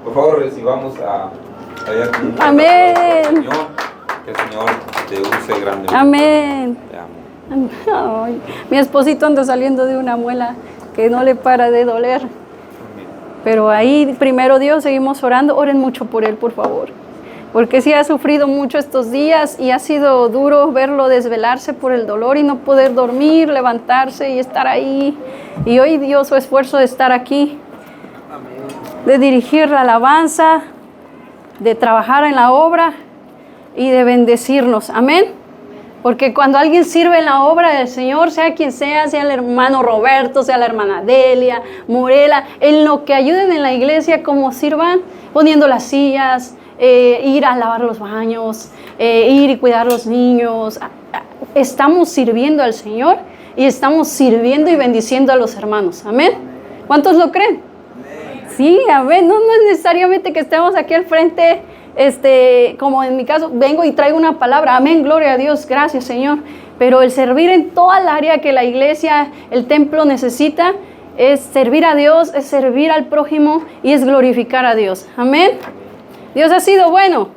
Por favor, recibamos a Amén. Señor. Que el Señor te use grandemente. Amén. Te amo. Ay, mi esposito anda saliendo de una muela que no le para de doler. Amén. Pero ahí, primero Dios, seguimos orando. Oren mucho por él, por favor. Porque sí ha sufrido mucho estos días y ha sido duro verlo desvelarse por el dolor y no poder dormir, levantarse y estar ahí. Y hoy dio su esfuerzo de estar aquí, de dirigir la alabanza, de trabajar en la obra y de bendecirnos. Amén. Porque cuando alguien sirve en la obra del Señor, sea quien sea el hermano Roberto, sea la hermana Delia, Morela, en lo que ayuden en la iglesia, como sirvan, poniendo las sillas, ir a lavar los baños, ir y cuidar los niños. Estamos sirviendo al Señor y estamos sirviendo y bendiciendo a los hermanos. Amén. ¿Cuántos lo creen? Sí, amén. No es necesariamente que estemos aquí al frente, como en mi caso, vengo y traigo una palabra. Amén, gloria a Dios, gracias Señor. Pero el servir en toda el área que la iglesia, el templo necesita, es servir a Dios, es servir al prójimo y es glorificar a Dios. Amén. Dios ha sido bueno.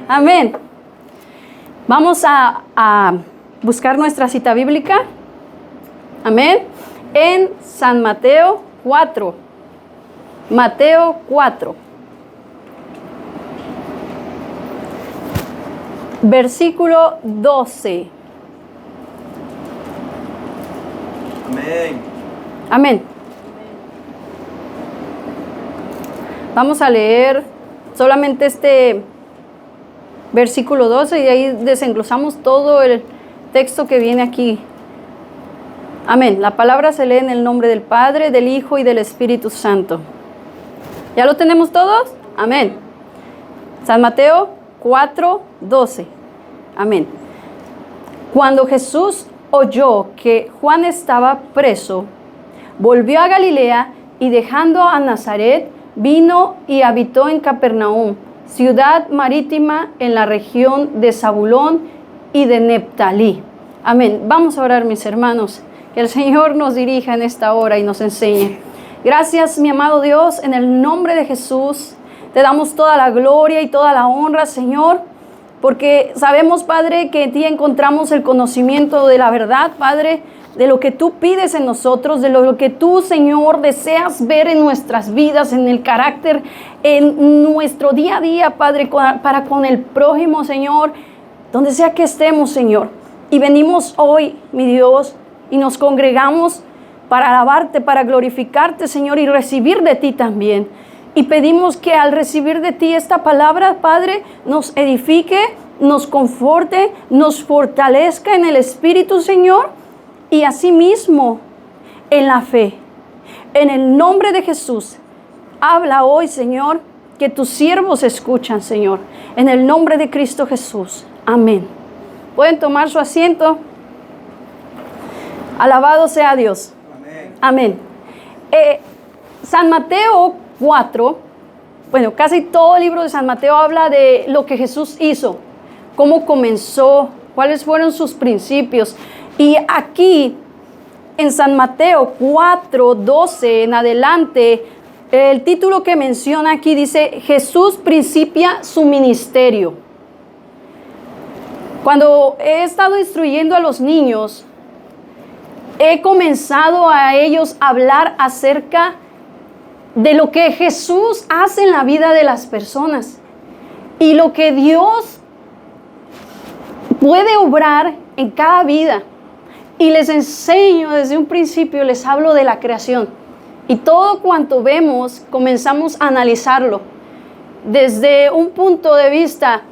Amén. Vamos a buscar nuestra cita bíblica. Amén. En San Mateo 4. Mateo 4. Versículo 12. Amén. Amén. Vamos a leer solamente este versículo 12 y de ahí desenglosamos todo el texto que viene aquí. Amén. La palabra se lee en el nombre del Padre, del Hijo y del Espíritu Santo. ¿Ya lo tenemos todos? Amén. San Mateo 4, 12. Amén. Cuando Jesús oyó que Juan estaba preso, volvió a Galilea y dejando a Nazaret, vino y habitó en Capernaum, ciudad marítima en la región de Zabulón y de Neftalí. Amén. Vamos a orar, mis hermanos. Que el Señor nos dirija en esta hora y nos enseñe. Gracias, mi amado Dios, en el nombre de Jesús. Te damos toda la gloria y toda la honra, Señor, porque sabemos, Padre, que en ti encontramos el conocimiento de la verdad, Padre, de lo que tú pides en nosotros, de lo que tú, Señor, deseas ver en nuestras vidas, en el carácter, en nuestro día a día, Padre, para con el prójimo, Señor, donde sea que estemos, Señor. Y venimos hoy, mi Dios, y nos congregamos para alabarte, para glorificarte, Señor, y recibir de ti también. Y pedimos que al recibir de ti esta palabra, Padre, nos edifique, nos conforte, nos fortalezca en el Espíritu, Señor, y asimismo en la fe. En el nombre de Jesús, habla hoy, Señor, que tus siervos escuchan, Señor. En el nombre de Cristo Jesús. Amén. ¿Pueden tomar su asiento? Alabado sea Dios. Amén. San Mateo 4, bueno, casi todo el libro de San Mateo habla de lo que Jesús hizo, cómo comenzó, cuáles fueron sus principios. Y aquí, en San Mateo 4, 12 en adelante, el título que menciona aquí dice, Jesús principia su ministerio. Cuando he estado instruyendo a los niños, he comenzado a ellos a hablar acerca de lo que Jesús hace en la vida de las personas y lo que Dios puede obrar en cada vida. Y les enseño desde un principio, les hablo de la creación. Y todo cuanto vemos, comenzamos a analizarlo. Desde un punto de vista,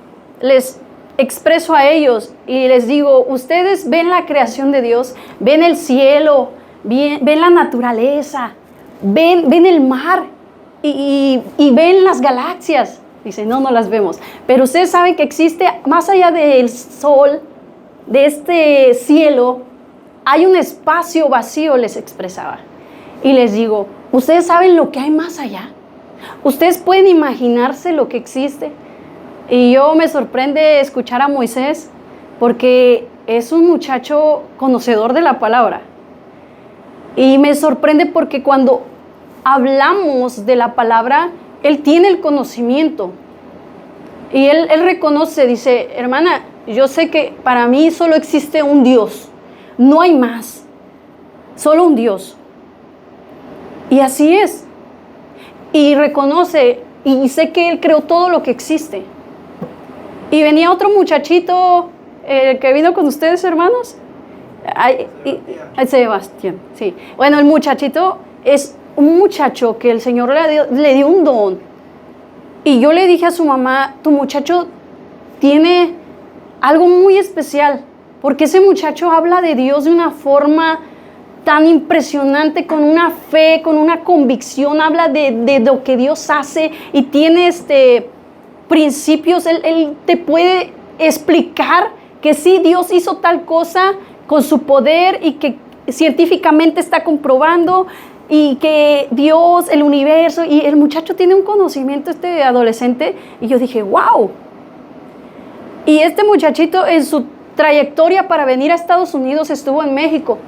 les expreso a ellos y les digo, ustedes ven la creación de Dios, ven el cielo, ven la naturaleza, ven el mar y ven las galaxias. Dice, no las vemos. Pero ustedes saben que existe, más allá del sol, de este cielo, hay un espacio vacío, les expresaba. Y les digo, ¿ustedes saben lo que hay más allá? ¿Ustedes pueden imaginarse lo que existe? Y yo me sorprende escuchar a Moisés porque es un muchacho conocedor de la palabra. Y me sorprende porque cuando hablamos de la palabra, Él tiene el conocimiento. Y él reconoce, dice, hermana, yo sé que para mí solo existe un Dios. No hay más. Solo un Dios. Y así es. Y reconoce, y sé que Él creó todo lo que existe. Y venía otro muchachito que vino con ustedes, hermanos. Sebastián, sí. Bueno, el muchachito es un muchacho que el Señor le dio un don. Y yo le dije a su mamá, tu muchacho tiene algo muy especial, porque ese muchacho habla de Dios de una forma tan impresionante, con una fe, con una convicción, habla de lo que Dios hace y tiene principios. Él te puede explicar que sí, Dios hizo tal cosa con su poder y que científicamente está comprobando, y que Dios, el universo, y el muchacho tiene un conocimiento, adolescente, y yo dije, wow. Y este muchachito en su trayectoria para venir a Estados Unidos estuvo en México,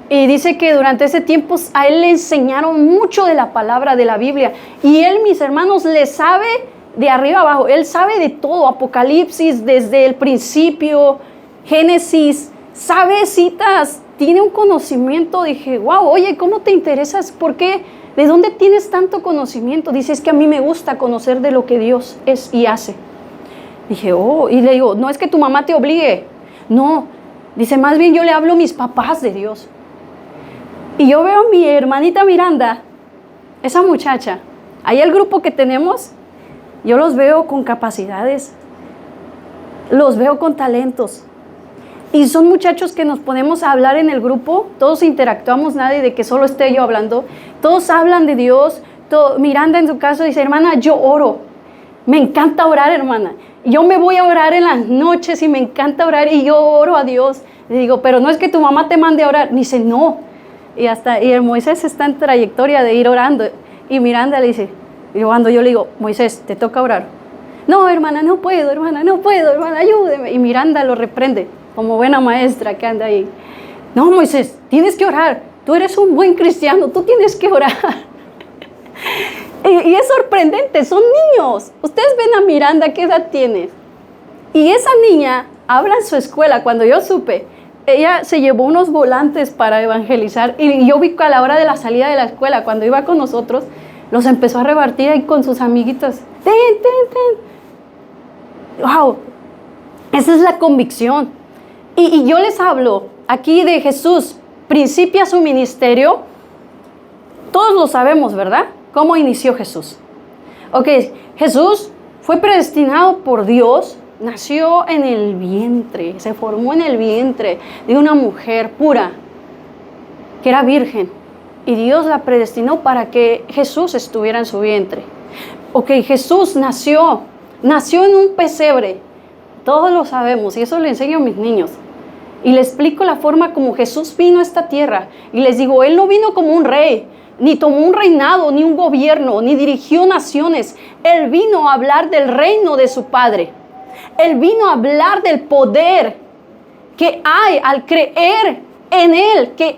y dice que durante ese tiempo a él le enseñaron mucho de la palabra, de la Biblia, y él, mis hermanos, le sabe de arriba abajo, él sabe de todo, Apocalipsis desde el principio, Génesis, sabe citas, tiene un conocimiento. Dije, wow, oye, ¿cómo te interesas? ¿Por qué? ¿De dónde tienes tanto conocimiento? Dice, es que a mí me gusta conocer de lo que Dios es y hace. Dije, oh, y le digo, no es que tu mamá te obligue. No, dice, más bien yo le hablo a mis papás de Dios. Y yo veo a mi hermanita Miranda, esa muchacha, ahí el grupo que tenemos, yo los veo con capacidades, los veo con talentos. Y son muchachos que nos ponemos a hablar en el grupo, todos interactuamos, nadie de que solo esté yo hablando, todos hablan de Dios. Miranda en su caso dice, hermana, yo oro, me encanta orar, hermana, yo me voy a orar en las noches y me encanta orar y yo oro a Dios. Le digo, pero no es que tu mamá te mande a orar. Dice, no. Y el Moisés está en trayectoria de ir orando, y Miranda le dice, y cuando yo le digo, Moisés, te toca orar. No, hermana, no puedo, hermana, ayúdeme. Y Miranda lo reprende, como buena maestra que anda ahí. No, Moisés, tienes que orar. Tú eres un buen cristiano, tú tienes que orar. y es sorprendente, son niños. Ustedes ven a Miranda, ¿qué edad tiene? Y esa niña habla en su escuela. Cuando yo supe, ella se llevó unos volantes para evangelizar. Y yo vi que a la hora de la salida de la escuela, cuando iba con nosotros, los empezó a repartir ahí con sus amiguitos. ¡Ten! ¡Wow! Esa es la convicción. Y yo les hablo aquí de Jesús. Principia su ministerio. Todos lo sabemos, ¿verdad? ¿Cómo inició Jesús? Ok, Jesús fue predestinado por Dios. Nació en el vientre, se formó en el vientre de una mujer pura, que era virgen. Y Dios la predestinó para que Jesús estuviera en su vientre. Ok, Jesús nació en un pesebre. Todos lo sabemos y eso le enseño a mis niños. Y les explico la forma como Jesús vino a esta tierra. Y les digo, Él no vino como un rey, ni tomó un reinado, ni un gobierno, ni dirigió naciones. Él vino a hablar del reino de su Padre. Él vino a hablar del poder que hay al creer en Él, que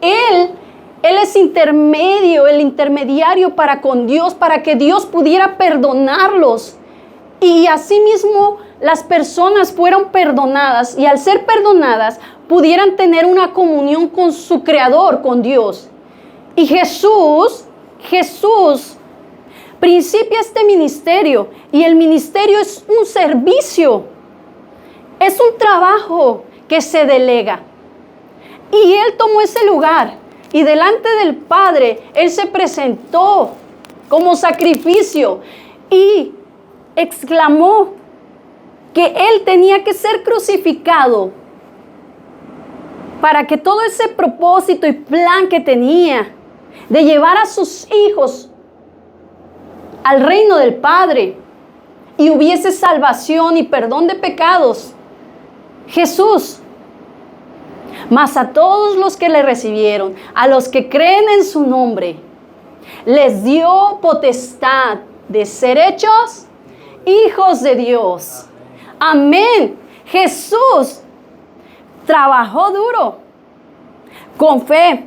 Él es el intermediario para con Dios, para que Dios pudiera perdonarlos. Y asimismo las personas fueron perdonadas, y al ser perdonadas pudieran tener una comunión con su Creador, con Dios. Y Jesús principia este ministerio, y el ministerio es un servicio, es un trabajo que se delega. Y Él tomó ese lugar, y delante del Padre, Él se presentó como sacrificio, y exclamó que Él tenía que ser crucificado para que todo ese propósito y plan que tenía de llevar a sus hijos al reino del Padre y hubiese salvación y perdón de pecados. Jesús, mas a todos los que le recibieron, a los que creen en su nombre, les dio potestad de ser hechos hijos de Dios. Amén. Jesús trabajó duro, con fe,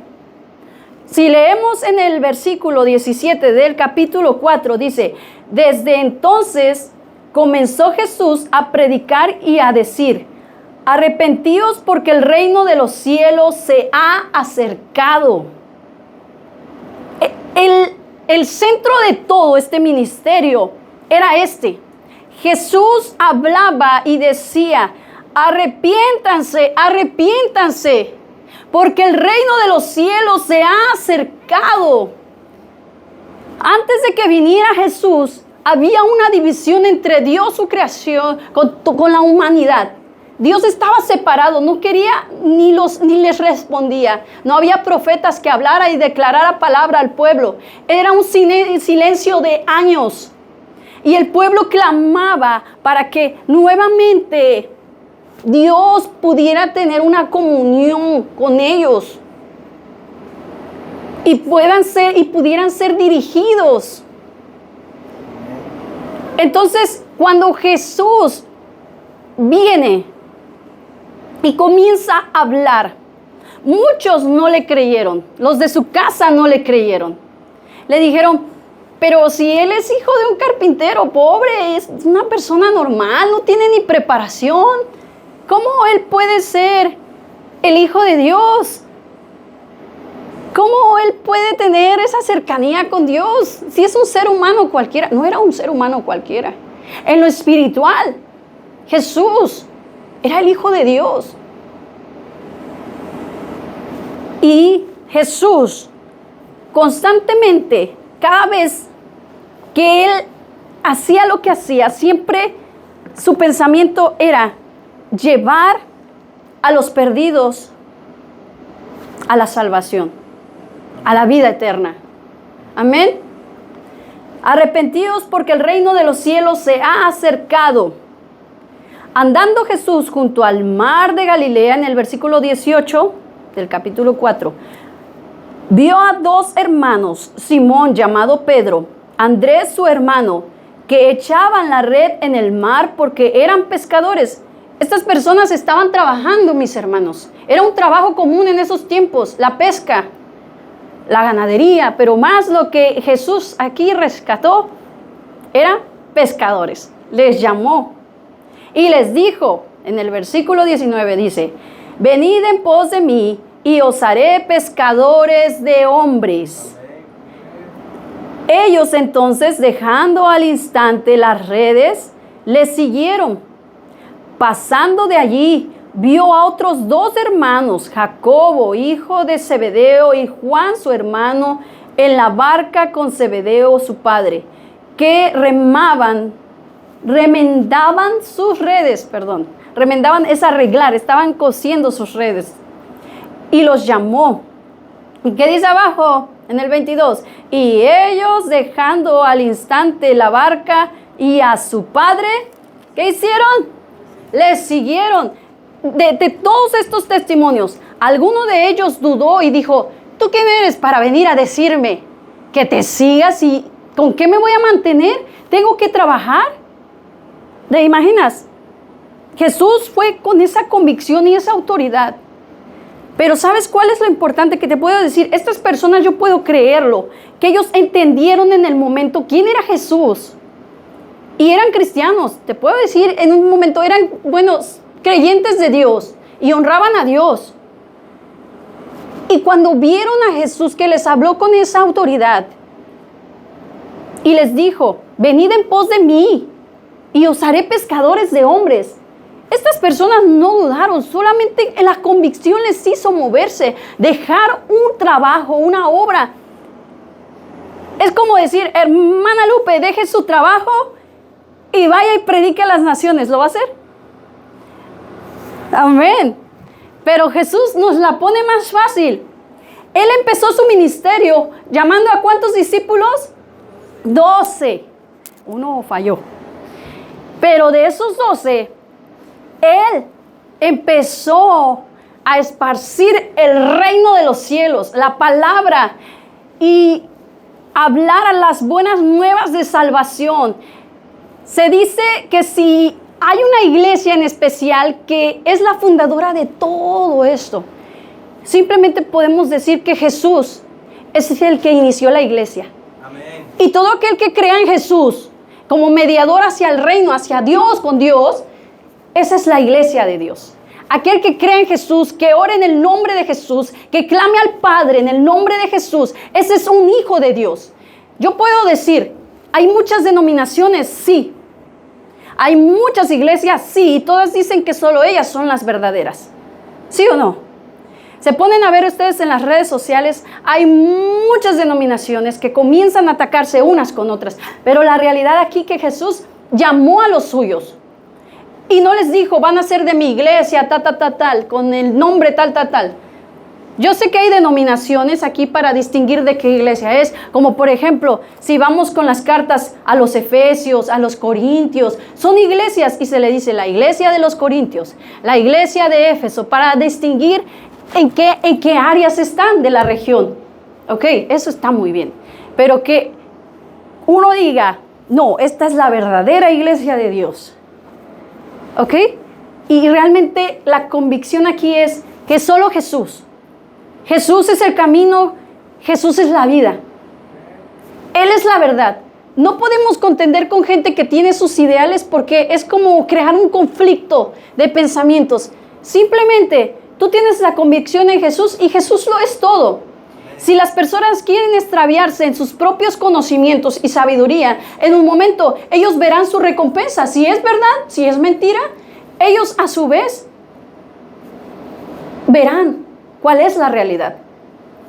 Si leemos en el versículo 17 del capítulo 4, dice, desde entonces comenzó Jesús a predicar y a decir, arrepentíos porque el reino de los cielos se ha acercado. El centro de todo este ministerio era este. Jesús hablaba y decía, arrepiéntanse, arrepiéntanse, porque el reino de los cielos se ha acercado. Antes de que viniera Jesús, había una división entre Dios, su creación, con la humanidad. Dios estaba separado, no quería ni les respondía. No había profetas que hablara y declarara palabra al pueblo. Era un silencio de años. Y el pueblo clamaba para que nuevamente Dios pudiera tener una comunión con ellos. Y pudieran ser dirigidos. Entonces, cuando Jesús viene y comienza a hablar, muchos no le creyeron. Los de su casa no le creyeron. Le dijeron, pero si él es hijo de un carpintero, pobre, es una persona normal, no tiene ni preparación. ¿Cómo él puede ser el hijo de Dios? ¿Cómo él puede tener esa cercanía con Dios? Si es un ser humano cualquiera. No era un ser humano cualquiera. En lo espiritual, Jesús era el Hijo de Dios. Y Jesús constantemente, cada vez que él hacía lo que hacía, siempre su pensamiento era llevar a los perdidos a la salvación, a la vida eterna. Amén. Arrepentidos porque el reino de los cielos se ha acercado. Andando Jesús junto al mar de Galilea, en el versículo 18 del capítulo 4, vio a dos hermanos, Simón llamado Pedro, Andrés su hermano, que echaban la red en el mar porque eran pescadores. Estas personas estaban trabajando, mis hermanos. Era un trabajo común en esos tiempos, la pesca, la ganadería, pero más lo que Jesús aquí rescató eran pescadores. Les llamó y les dijo, en el versículo 19 dice, venid en pos de mí y os haré pescadores de hombres. Ellos entonces, dejando al instante las redes, les siguieron. Pasando de allí, vio a otros dos hermanos, Jacobo, hijo de Zebedeo, y Juan, su hermano, en la barca con Zebedeo, su padre, que remendaban sus redes, remendaban es arreglar, estaban cosiendo sus redes. Y los llamó. ¿Y qué dice abajo? En el 22. Y ellos, dejando al instante la barca y a su padre, ¿qué hicieron? Les siguieron. De todos estos testimonios, alguno de ellos dudó y dijo, ¿tú quién eres para venir a decirme que te sigas y con qué me voy a mantener? ¿Tengo que trabajar? ¿Te imaginas? Jesús fue con esa convicción y esa autoridad. Pero ¿sabes cuál es lo importante que te puedo decir? Estas personas yo puedo creerlo, que ellos entendieron en el momento quién era Jesús. Y eran cristianos, te puedo decir, en un momento eran buenos creyentes de Dios y honraban a Dios. Y cuando vieron a Jesús que les habló con esa autoridad y les dijo, venid en pos de mí y os haré pescadores de hombres. Estas personas no dudaron, solamente la convicción les hizo moverse, dejar un trabajo, una obra. Es como decir, hermana Lupe, deje su trabajo y vaya y predique a las naciones. ¿Lo va a hacer? Amén. Pero Jesús nos la pone más fácil. Él empezó su ministerio llamando a ¿cuántos discípulos? 12. Uno falló. Pero de esos 12, Él empezó a esparcir el reino de los cielos, la palabra, y hablar a las buenas nuevas de salvación. Se dice que si hay una iglesia en especial que es la fundadora de todo esto, simplemente podemos decir que Jesús es el que inició la iglesia. Amén. Y todo aquel que crea en Jesús como mediador hacia el reino, hacia Dios, con Dios, esa es la iglesia de Dios. Aquel que crea en Jesús, que ore en el nombre de Jesús, que clame al Padre en el nombre de Jesús, ese es un hijo de Dios. Yo puedo decir, hay muchas denominaciones, sí. Hay muchas iglesias, sí, y todas dicen que solo ellas son las verdaderas. ¿Sí o no? Se ponen a ver ustedes en las redes sociales, hay muchas denominaciones que comienzan a atacarse unas con otras, pero la realidad aquí que Jesús llamó a los suyos y no les dijo, van a ser de mi iglesia, tal, con el nombre tal. Yo sé que hay denominaciones aquí para distinguir de qué iglesia es, como por ejemplo, si vamos con las cartas a los Efesios, a los Corintios, son iglesias y se le dice la iglesia de los Corintios, la iglesia de Éfeso, para distinguir en qué áreas están de la región. Ok, eso está muy bien. Pero que uno diga, no, esta es la verdadera iglesia de Dios. Ok, y realmente la convicción aquí es que solo Jesús es el camino, Jesús es la vida. Él es la verdad. No podemos contender con gente que tiene sus ideales porque es como crear un conflicto de pensamientos. Simplemente tú tienes la convicción en Jesús y Jesús lo es todo. Si las personas quieren extraviarse en sus propios conocimientos y sabiduría, en un momento ellos verán su recompensa. Si es verdad, si es mentira, ellos a su vez verán cuál es la realidad.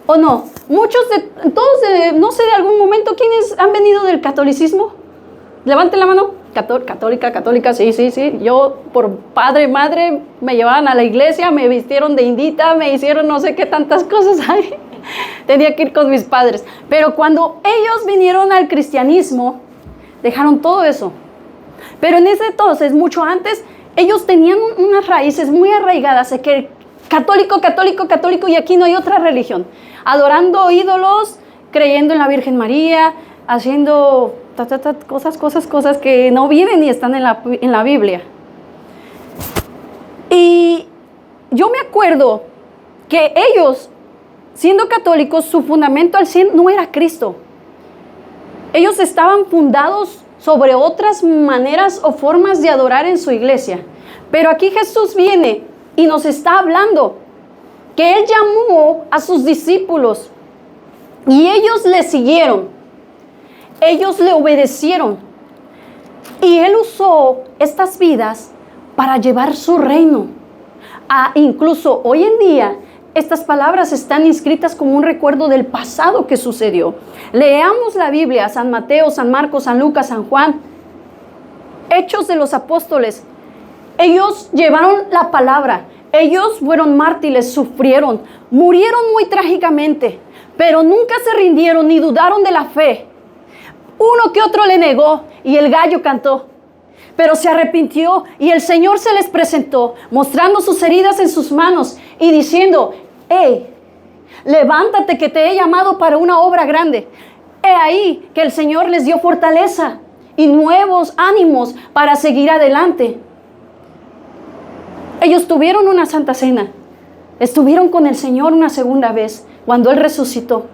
¿O no? No sé, de algún momento, ¿quiénes han venido del catolicismo? Levanten la mano. Católica, sí. Yo, por padre, madre, me llevaban a la iglesia, me vistieron de indita, me hicieron no sé qué tantas cosas ahí. Tenía que ir con mis padres. Pero cuando ellos vinieron al cristianismo, dejaron todo eso. Pero en ese entonces, mucho antes, ellos tenían unas raíces muy arraigadas de que católico, y aquí no hay otra religión. Adorando ídolos, creyendo en la Virgen María, haciendo cosas que no vienen ni están en la Biblia. Y yo me acuerdo que ellos, siendo católicos, su fundamento al 100 no era Cristo. Ellos estaban fundados sobre otras maneras o formas de adorar en su iglesia. Pero aquí Jesús viene y nos está hablando que Él llamó a sus discípulos y ellos le siguieron. Ellos le obedecieron. Y Él usó estas vidas para llevar su reino. Incluso hoy en día, estas palabras están inscritas como un recuerdo del pasado que sucedió. Leamos la Biblia, San Mateo, San Marcos, San Lucas, San Juan, Hechos de los Apóstoles. Ellos llevaron la palabra. Ellos fueron mártires, sufrieron, murieron muy trágicamente, pero nunca se rindieron ni dudaron de la fe. Uno que otro le negó y el gallo cantó, pero se arrepintió y el Señor se les presentó, mostrando sus heridas en sus manos y diciendo, hey, levántate que te he llamado para una obra grande. He ahí que el Señor les dio fortaleza y nuevos ánimos para seguir adelante. Ellos tuvieron una santa cena, estuvieron con el Señor una segunda vez cuando Él resucitó.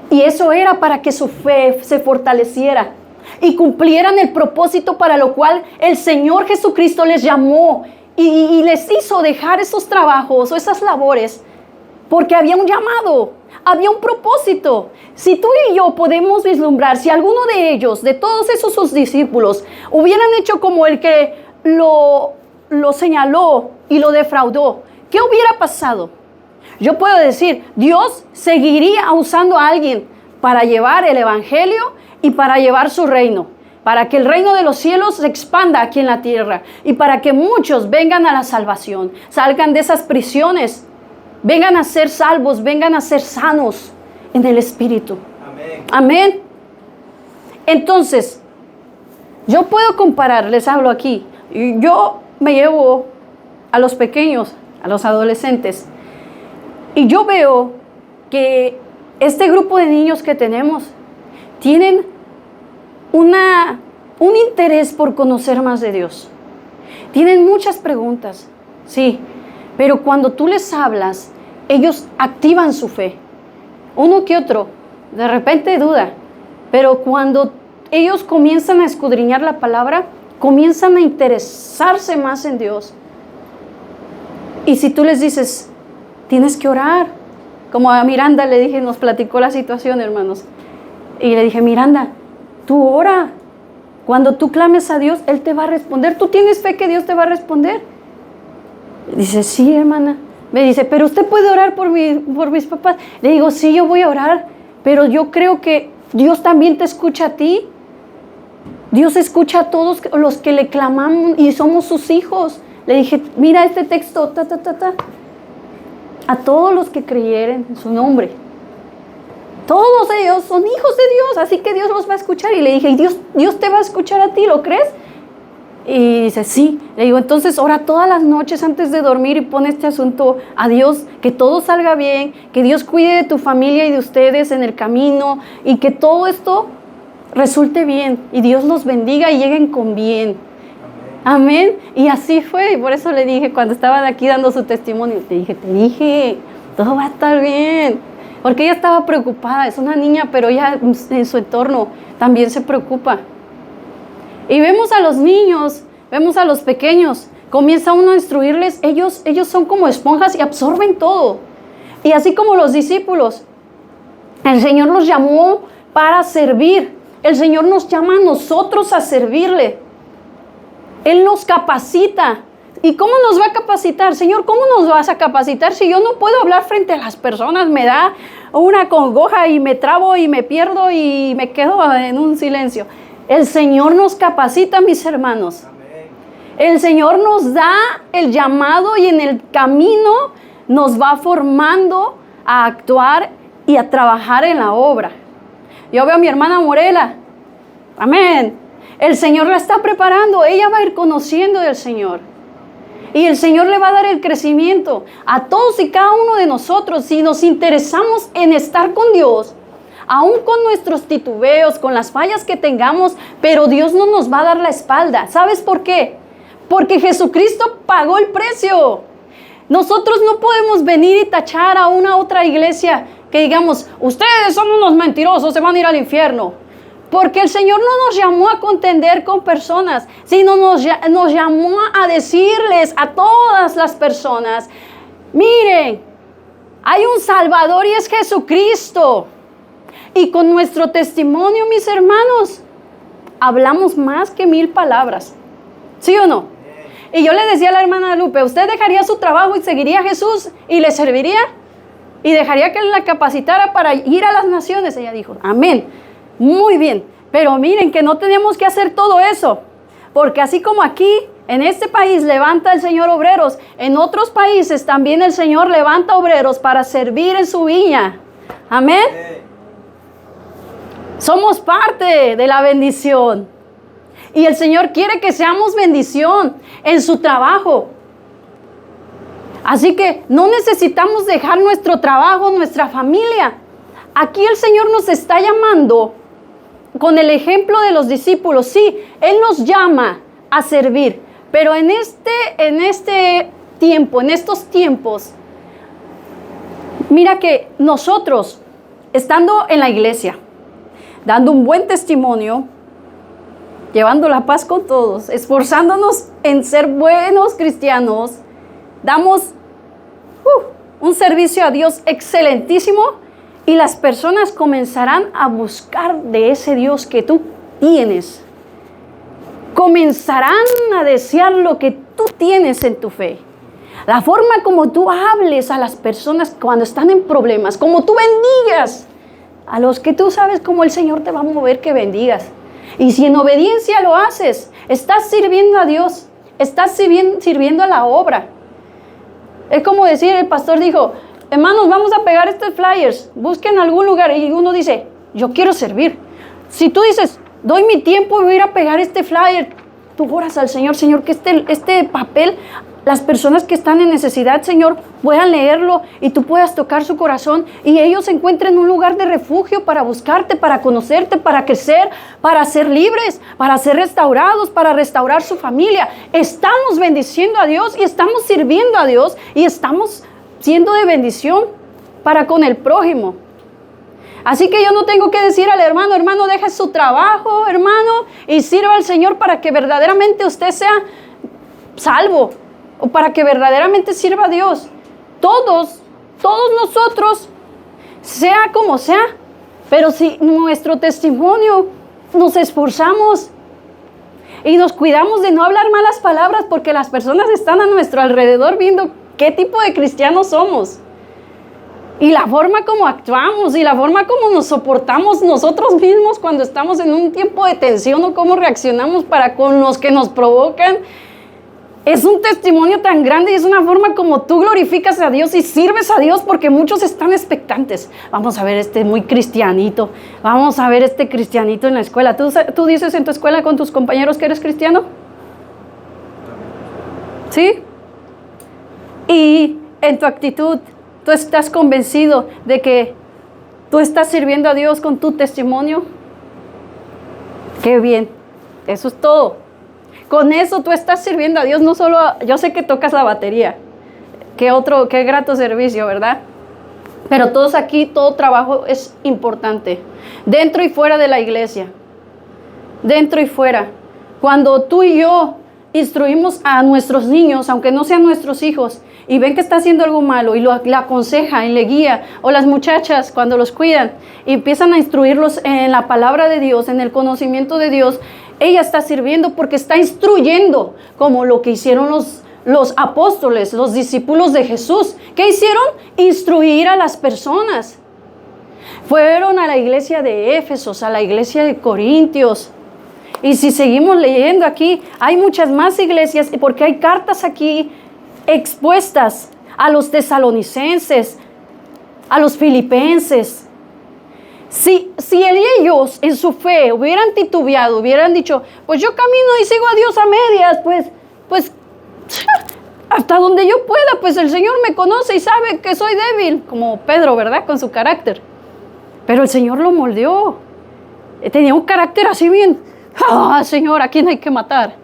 Y eso era para que su fe se fortaleciera y cumplieran el propósito para lo cual el Señor Jesucristo les llamó y les hizo dejar esos trabajos o esas labores, porque había un llamado, había un propósito. Si tú y yo podemos vislumbrar, si alguno de ellos, de todos esos sus discípulos, hubieran hecho como el que lo señaló y lo defraudó, ¿qué hubiera pasado? Yo puedo decir, Dios seguiría usando a alguien para llevar el evangelio y para llevar su reino, para que el reino de los cielos se expanda aquí en la tierra y para que muchos vengan a la salvación, salgan de esas prisiones, vengan a ser salvos, vengan a ser sanos en el Espíritu. Amén. Amén. Entonces, yo puedo comparar, les hablo aquí, yo me llevo a los pequeños, a los adolescentes, y yo veo que este grupo de niños que tenemos tienen un interés por conocer más de Dios. Tienen muchas preguntas, sí, pero cuando tú les hablas, ellos activan su fe. Uno que otro, de repente duda. Pero cuando ellos comienzan a escudriñar la palabra, comienzan a interesarse más en Dios. Y si tú les dices, tienes que orar. Como a Miranda le dije, nos platicó la situación, hermanos. Y le dije, Miranda, tú ora. Cuando tú clames a Dios, Él te va a responder. ¿Tú tienes fe que Dios te va a responder? Dice, sí, hermana. Me dice, pero usted puede orar por mis papás. Le digo, sí, yo voy a orar, pero yo creo que Dios también te escucha a ti. Dios escucha a todos los que le clamamos y somos sus hijos. Le dije, mira este texto, a todos los que creyeren en su nombre. Todos ellos son hijos de Dios, así que Dios los va a escuchar. Y le dije, Dios te va a escuchar a ti, ¿lo crees? Y dice, sí. Le digo, entonces ora todas las noches antes de dormir y pon este asunto a Dios, que todo salga bien, que Dios cuide de tu familia y de ustedes en el camino y que todo esto resulte bien y Dios los bendiga y lleguen con bien. Amén. Y así fue, y por eso le dije, cuando estaban aquí dando su testimonio, te dije, todo va a estar bien. Porque ella estaba preocupada, es una niña, pero ella en su entorno también se preocupa. Y vemos a los niños, vemos a los pequeños, comienza uno a instruirles, ellos son como esponjas y absorben todo. Y así como los discípulos, el Señor los llamó para servir. El Señor nos llama a nosotros a servirle. Él nos capacita. ¿Y cómo nos va a capacitar? Señor, ¿cómo nos vas a capacitar si yo no puedo hablar frente a las personas? Me da una congoja y me trabo y me pierdo y me quedo en un silencio. El Señor nos capacita, mis hermanos. Amén. El Señor nos da el llamado y en el camino nos va formando a actuar y a trabajar en la obra. Yo veo a mi hermana Morela. Amén. El Señor la está preparando. Ella va a ir conociendo del Señor. Y el Señor le va a dar el crecimiento a todos y cada uno de nosotros. Si nos interesamos en estar con Dios, aún con nuestros titubeos, con las fallas que tengamos, pero Dios no nos va a dar la espalda. ¿Sabes por qué? Porque Jesucristo pagó el precio. Nosotros no podemos venir y tachar a una otra iglesia que digamos, ustedes son unos mentirosos, se van a ir al infierno. Porque el Señor no nos llamó a contender con personas, sino nos llamó a decirles a todas las personas, miren, hay un Salvador y es Jesucristo. Y con nuestro testimonio, mis hermanos, hablamos más que 1000 palabras. ¿Sí o no? Y yo le decía a la hermana Lupe, ¿usted dejaría su trabajo y seguiría a Jesús y le serviría? ¿Y dejaría que Él la capacitara para ir a las naciones? Ella dijo, amén. Muy bien, pero miren que no tenemos que hacer todo eso, porque así como aquí, en este país levanta el Señor obreros, en otros países también el Señor levanta obreros para servir en su viña. Amén. Somos parte de la bendición y el Señor quiere que seamos bendición en su trabajo. Así que no necesitamos dejar nuestro trabajo, nuestra familia. Aquí el Señor nos está llamando con el ejemplo de los discípulos. Sí, Él nos llama a servir, pero en este tiempo, en estos tiempos, mira que nosotros, estando en la iglesia, dando un buen testimonio, llevando la paz con todos, esforzándonos en ser buenos cristianos, damos un servicio a Dios excelentísimo y las personas comenzarán a buscar de ese Dios que tú tienes. Comenzarán a desear lo que tú tienes en tu fe. La forma como tú hables a las personas cuando están en problemas, como tú bendigas a los que tú sabes cómo el Señor te va a mover que bendigas. Y si en obediencia lo haces, estás sirviendo a Dios, estás sirviendo a la obra. Es como decir, el pastor dijo, hermanos, vamos a pegar estos flyers, busquen algún lugar. Y uno dice, yo quiero servir. Si tú dices, doy mi tiempo y voy a ir a pegar este flyer, tú oras al Señor, Señor, que este papel, las personas que están en necesidad, Señor, puedan leerlo y tú puedas tocar su corazón y ellos encuentren un lugar de refugio para buscarte, para conocerte, para crecer, para ser libres, para ser restaurados, para restaurar su familia. Estamos bendiciendo a Dios y estamos sirviendo a Dios y estamos siendo de bendición para con el prójimo. Así que yo no tengo que decir al hermano, hermano, deje su trabajo, hermano, y sirva al Señor para que verdaderamente usted sea salvo, o para que verdaderamente sirva a Dios. Todos nosotros, sea como sea, pero si nuestro testimonio nos esforzamos y nos cuidamos de no hablar malas palabras, porque las personas están a nuestro alrededor viendo qué tipo de cristianos somos. Y la forma como actuamos y la forma como nos soportamos nosotros mismos cuando estamos en un tiempo de tensión o cómo reaccionamos para con los que nos provocan. Es un testimonio tan grande y es una forma como tú glorificas a Dios y sirves a Dios, porque muchos están expectantes. Vamos a ver este muy cristianito. Vamos a ver este cristianito en la escuela. ¿Tú dices en tu escuela con tus compañeros que eres cristiano? ¿Sí? Y en tu actitud, ¿tú estás convencido de que tú estás sirviendo a Dios con tu testimonio? ¡Qué bien! Eso es todo. Con eso tú estás sirviendo a Dios, no solo yo sé que tocas la batería. Qué grato servicio, ¿verdad? Pero todos aquí, todo trabajo es importante. Dentro y fuera de la iglesia. Dentro y fuera. Cuando tú y yo instruimos a nuestros niños, aunque no sean nuestros hijos, y ven que está haciendo algo malo y le aconseja y le guía, o las muchachas cuando los cuidan y empiezan a instruirlos en la palabra de Dios, en el conocimiento de Dios, ella está sirviendo porque está instruyendo, como lo que hicieron los apóstoles, los discípulos de Jesús. ¿Qué hicieron? Instruir a las personas. Fueron a la iglesia de Éfesos, a la iglesia de Corintios. Y si seguimos leyendo aquí, hay muchas más iglesias, porque hay cartas aquí expuestas a los tesalonicenses, a los filipenses. Si ellos en su fe hubieran titubeado, hubieran dicho, pues yo camino y sigo a Dios a medias, pues hasta donde yo pueda, pues el Señor me conoce y sabe que soy débil, como Pedro, ¿verdad? Con su carácter. Pero el Señor lo moldeó. Tenía un carácter así bien, Señor, ¿a quién hay que matar?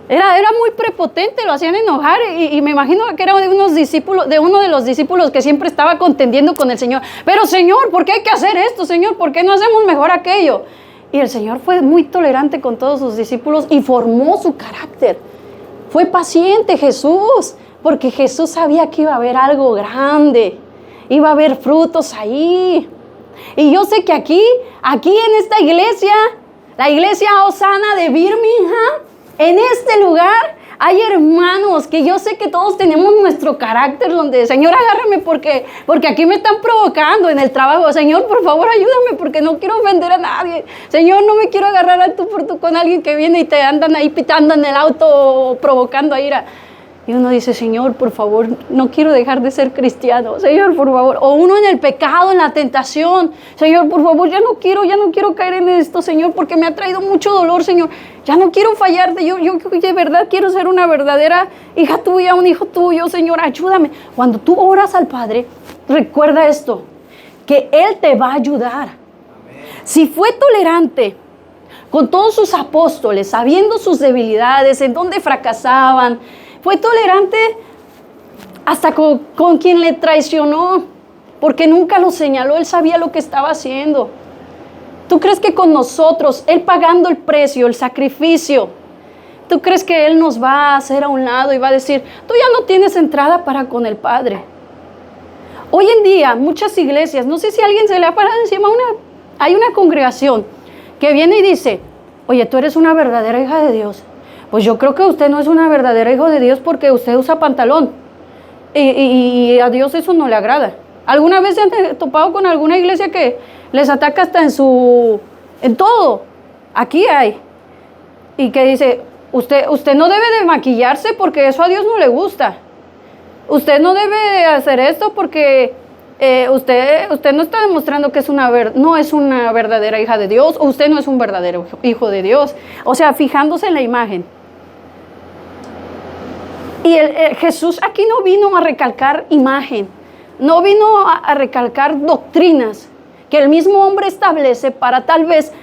Era muy prepotente, lo hacían enojar y me imagino que era de uno de los discípulos que siempre estaba contendiendo con el Señor. Pero Señor, ¿por qué hay que hacer esto? Señor, ¿por qué no hacemos mejor aquello? Y el Señor fue muy tolerante con todos sus discípulos y formó su carácter. Fue paciente Jesús, porque Jesús sabía que iba a haber algo grande, iba a haber frutos ahí. Y yo sé que aquí en esta iglesia, la iglesia Osana de Birmingham, en este lugar hay hermanos que yo sé que todos tenemos nuestro carácter donde, Señor, agárrame porque aquí me están provocando en el trabajo. Señor, por favor, ayúdame porque no quiero ofender a nadie. Señor, no me quiero agarrar a tú por tú con alguien que viene y te andan ahí pitando en el auto provocando a ira. Y uno dice, Señor, por favor, no quiero dejar de ser cristiano. Señor, por favor. O uno en el pecado, en la tentación. Señor, por favor, ya no quiero caer en esto, Señor, porque me ha traído mucho dolor, Señor. Ya no quiero fallarte. Yo de verdad quiero ser una verdadera hija tuya, un hijo tuyo, Señor. Ayúdame. Cuando tú oras al Padre, recuerda esto, que Él te va a ayudar. Amén. Si fue tolerante con todos sus apóstoles, sabiendo sus debilidades, en dónde fracasaban, fue tolerante hasta con quien le traicionó, porque nunca lo señaló, Él sabía lo que estaba haciendo. ¿Tú crees que con nosotros, Él pagando el precio, el sacrificio, tú crees que Él nos va a hacer a un lado y va a decir, tú ya no tienes entrada para con el Padre? Hoy en día, muchas iglesias, no sé si a alguien se le ha parado encima, hay una congregación que viene y dice, oye, tú eres una verdadera hija de Dios. Pues yo creo que usted no es una verdadera hijo de Dios porque usted usa pantalón. Y a Dios eso no le agrada. ¿Alguna vez se han topado con alguna iglesia que les ataca hasta en todo? Aquí hay. Y que dice, usted no debe de maquillarse porque eso a Dios no le gusta. Usted no debe de hacer esto porque usted no está demostrando que no es una verdadera hija de Dios. O usted no es un verdadero hijo de Dios. O sea, fijándose en la imagen. Y Jesús aquí no vino a recalcar imagen, no vino a recalcar doctrinas que el mismo hombre establece para tal vez,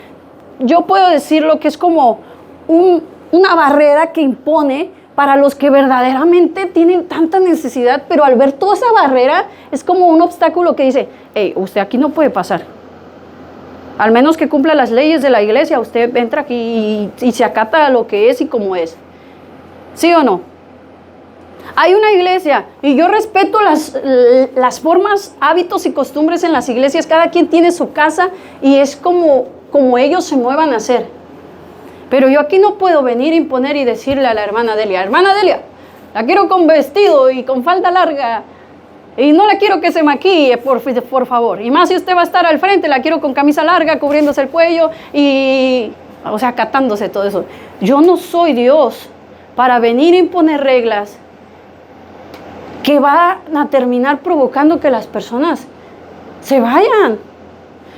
yo puedo decirlo que es como una barrera que impone para los que verdaderamente tienen tanta necesidad, pero al ver toda esa barrera es como un obstáculo que dice, hey, usted aquí no puede pasar. Al menos que cumpla las leyes de la iglesia, usted entra aquí y se acata a lo que es y como es. ¿Sí o no? Hay una iglesia y yo respeto las formas, hábitos y costumbres en las iglesias. Cada quien tiene su casa y es como ellos se muevan a hacer. Pero yo aquí no puedo venir a imponer y decirle a la hermana Delia, la quiero con vestido y con falda larga y no la quiero que se maquille, por favor. Y más si usted va a estar al frente, la quiero con camisa larga, cubriéndose el cuello y, o sea, acatándose todo eso. Yo no soy Dios para venir a imponer reglas que van a terminar provocando que las personas se vayan.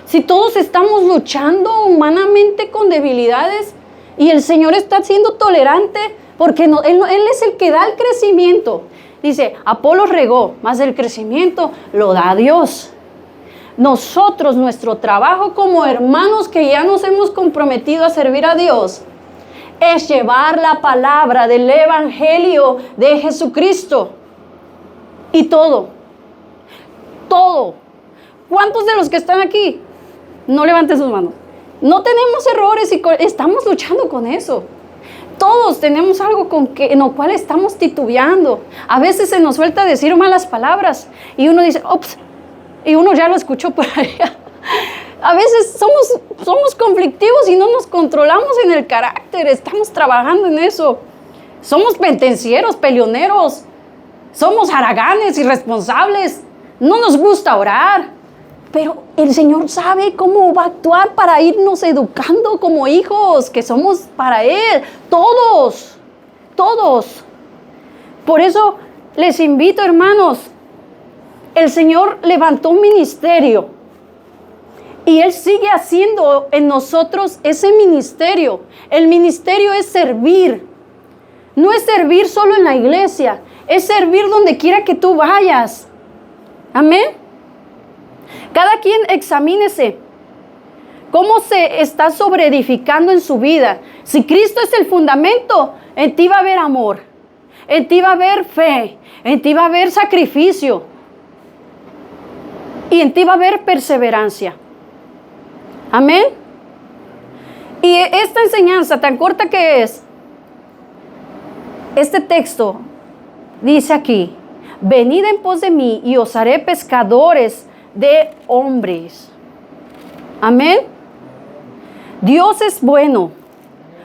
Si todos estamos luchando humanamente con debilidades y el Señor está siendo tolerante porque Él es el que da el crecimiento. Dice, Apolo regó, mas el crecimiento lo da Dios. Nosotros, nuestro trabajo como hermanos que ya nos hemos comprometido a servir a Dios, es llevar la palabra del Evangelio de Jesucristo. Y todo. ¿Cuántos de los que están aquí? No levanten sus manos. No tenemos errores y estamos luchando con eso. Todos tenemos algo en lo cual estamos titubeando. A veces se nos suelta decir malas palabras y uno dice, ups, y uno ya lo escuchó por allá. A veces somos conflictivos y no nos controlamos en el carácter. Estamos trabajando en eso. Somos pendencieros, peleoneros. Somos haraganes, irresponsables. No nos gusta orar. Pero el Señor sabe cómo va a actuar para irnos educando como hijos que somos para Él. Todos. Por eso les invito, hermanos. El Señor levantó un ministerio. Y Él sigue haciendo en nosotros ese ministerio. El ministerio es servir. No es servir solo en la iglesia. Es servir donde quiera que tú vayas. Amén. Cada quien examínese cómo se está sobreedificando en su vida. Si Cristo es el fundamento, en ti va a haber amor. En ti va a haber fe. En ti va a haber sacrificio. Y en ti va a haber perseverancia. Amén. Y esta enseñanza tan corta que es, este texto dice aquí, venid en pos de mí y os haré pescadores de hombres. Amén. Dios es bueno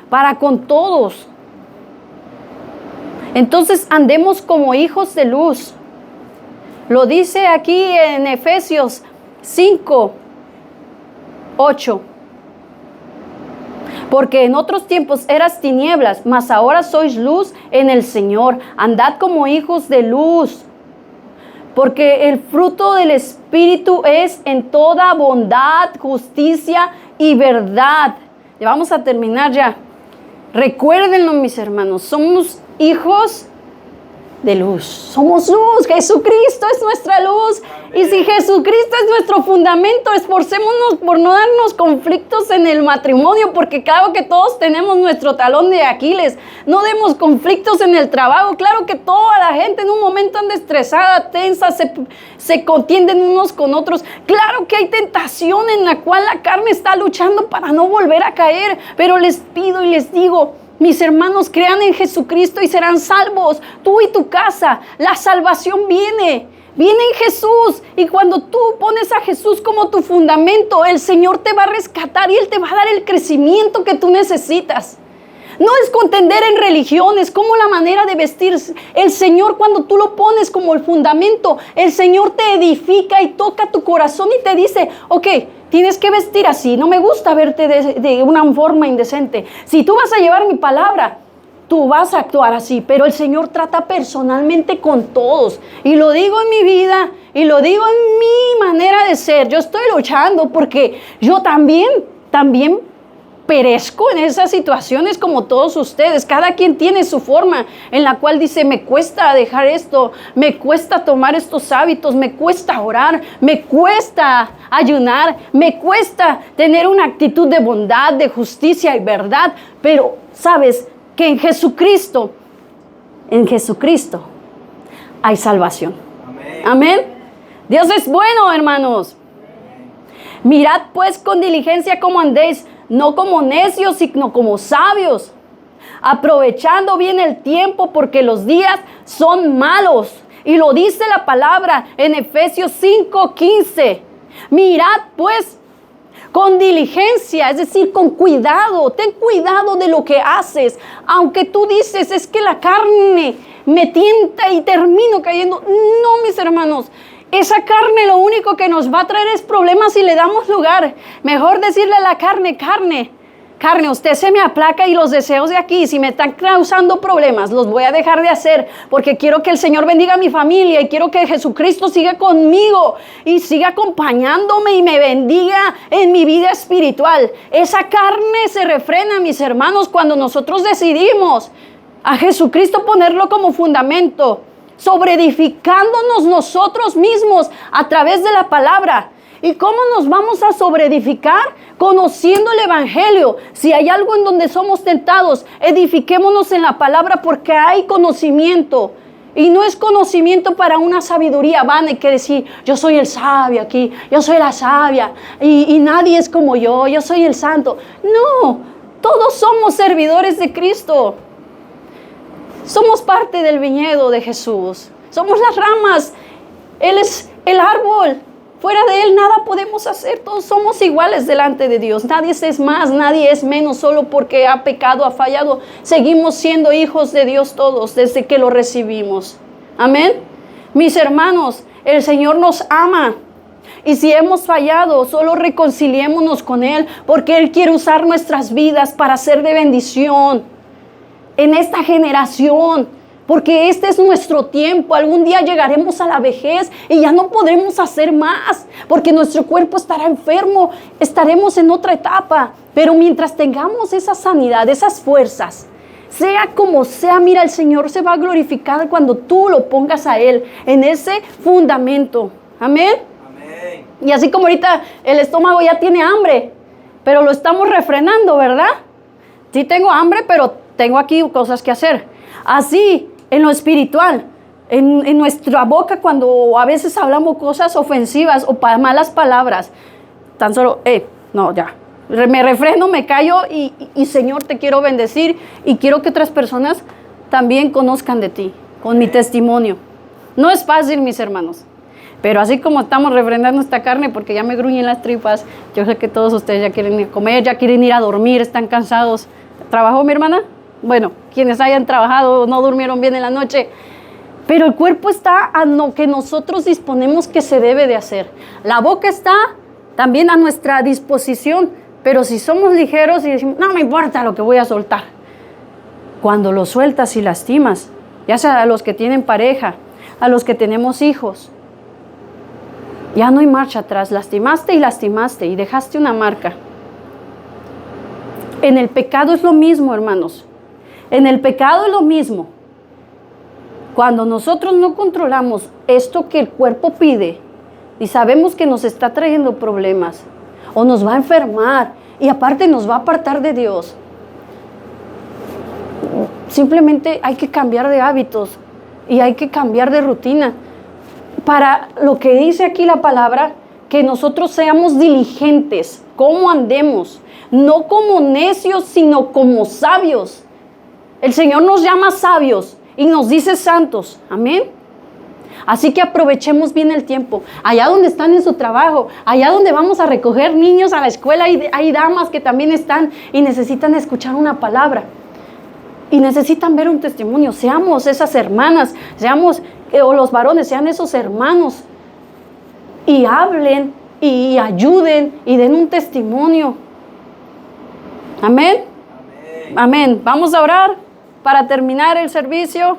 para con todos. Entonces andemos como hijos de luz. Lo dice aquí en Efesios 5:8. Porque en otros tiempos eras tinieblas, mas ahora sois luz en el Señor. Andad como hijos de luz. Porque el fruto del Espíritu es en toda bondad, justicia y verdad. Ya vamos a terminar ya. Recuérdenlo, mis hermanos. Somos hijos de luz. Somos luz. Jesucristo es nuestra luz. Y si Jesucristo es nuestro fundamento, esforcémonos por no darnos conflictos en el matrimonio, porque claro que todos tenemos nuestro talón de Aquiles. No demos conflictos en el trabajo. Claro que toda la gente en un momento anda estresada, tensa, se contienden unos con otros. Claro que hay tentación en la cual la carne está luchando para no volver a caer. Pero les pido y les digo, mis hermanos, crean en Jesucristo y serán salvos. Tú y tu casa. La salvación viene en Jesús. Y cuando tú pones a Jesús como tu fundamento, el Señor te va a rescatar y Él te va a dar el crecimiento que tú necesitas. No es contender en religiones, como la manera de vestir. El Señor, cuando tú lo pones como el fundamento, el Señor te edifica y toca tu corazón y te dice, ok, tienes que vestir así. No me gusta verte de una forma indecente. Si tú vas a llevar mi palabra, tú vas a actuar así. Pero el Señor trata personalmente con todos. Y lo digo en mi vida y lo digo en mi manera de ser. Yo estoy luchando porque yo también perezco en esas situaciones como todos ustedes. Cada quien tiene su forma en la cual dice, me cuesta dejar esto, me cuesta tomar estos hábitos, me cuesta orar, me cuesta ayunar, me cuesta tener una actitud de bondad, de justicia y verdad. Pero sabes que en Jesucristo hay salvación. Amén. Amén. Dios es bueno, hermanos. Mirad pues con diligencia cómo andéis, no como necios, sino como sabios, aprovechando bien el tiempo, porque los días son malos. Y lo dice la palabra en Efesios 5:15. Mirad pues con diligencia, es decir, con cuidado. Ten cuidado de lo que haces. Aunque tú dices, es que la carne me tienta y termino cayendo. No, mis hermanos. Esa carne lo único que nos va a traer es problemas si le damos lugar. Mejor decirle a la carne, carne, usted se me aplaca y los deseos de aquí, si me están causando problemas, los voy a dejar de hacer porque quiero que el Señor bendiga a mi familia y quiero que Jesucristo siga conmigo y siga acompañándome y me bendiga en mi vida espiritual. Esa carne se refrena, mis hermanos, cuando nosotros decidimos a Jesucristo ponerlo como fundamento, sobreedificándonos nosotros mismos a través de la palabra. ¿Y cómo nos vamos a sobreedificar? Conociendo el Evangelio. Si hay algo en donde somos tentados, edifiquémonos en la palabra, porque hay conocimiento. Y no es conocimiento para una sabiduría vana y que decir, yo soy el sabio aquí, yo soy la sabia y nadie es como yo soy el santo. No, todos somos servidores de Cristo. Somos parte del viñedo de Jesús. Somos las ramas. Él es el árbol. Fuera de Él nada podemos hacer. Todos somos iguales delante de Dios. Nadie es más, nadie es menos solo porque ha pecado, ha fallado. Seguimos siendo hijos de Dios todos desde que lo recibimos. Amén. Mis hermanos, el Señor nos ama. Y si hemos fallado, solo reconciliémonos con Él, porque Él quiere usar nuestras vidas para ser de bendición en esta generación, porque este es nuestro tiempo. Algún día llegaremos a la vejez y ya no podremos hacer más, porque nuestro cuerpo estará enfermo, estaremos en otra etapa. Pero mientras tengamos esa sanidad, esas fuerzas, sea como sea, mira, el Señor se va a glorificar cuando tú lo pongas a Él en ese fundamento. Amén. Amén. Y así como ahorita el estómago ya tiene hambre, pero lo estamos refrenando, ¿verdad? Sí tengo hambre, pero tengo aquí cosas que hacer. Así, en lo espiritual, en nuestra boca, cuando a veces hablamos cosas ofensivas o malas palabras, tan solo, no, ya, me refreno, me callo y Señor, te quiero bendecir y quiero que otras personas también conozcan de ti, con mi testimonio. No es fácil, mis hermanos, pero así como estamos refrenando esta carne, porque ya me gruñen las tripas, yo sé que todos ustedes ya quieren ir a comer, ya quieren ir a dormir, están cansados. ¿Trabajó mi hermana? Bueno, quienes hayan trabajado no durmieron bien en la noche, pero el cuerpo está a lo que nosotros disponemos que se debe de hacer. La boca está también a nuestra disposición, pero si somos ligeros y decimos, no me importa lo que voy a soltar, cuando lo sueltas y lastimas, ya sea a los que tienen pareja, a los que tenemos hijos, ya no hay marcha atrás. Lastimaste y dejaste una marca. En el pecado es lo mismo, hermanos. En el pecado es lo mismo. Cuando nosotros no controlamos esto que el cuerpo pide y sabemos que nos está trayendo problemas o nos va a enfermar y aparte nos va a apartar de Dios, simplemente hay que cambiar de hábitos y hay que cambiar de rutina para lo que dice aquí la palabra, que nosotros seamos diligentes, cómo andemos, no como necios, sino como sabios. El Señor nos llama sabios y nos dice santos. Amén. Así que aprovechemos bien el tiempo. Allá donde están en su trabajo, allá donde vamos a recoger niños a la escuela, hay damas que también están y necesitan escuchar una palabra. Y necesitan ver un testimonio. Seamos esas hermanas, seamos, o los varones, sean esos hermanos. Y hablen y ayuden y den un testimonio. Amén. Amén. Amén. Vamos a orar para terminar el servicio.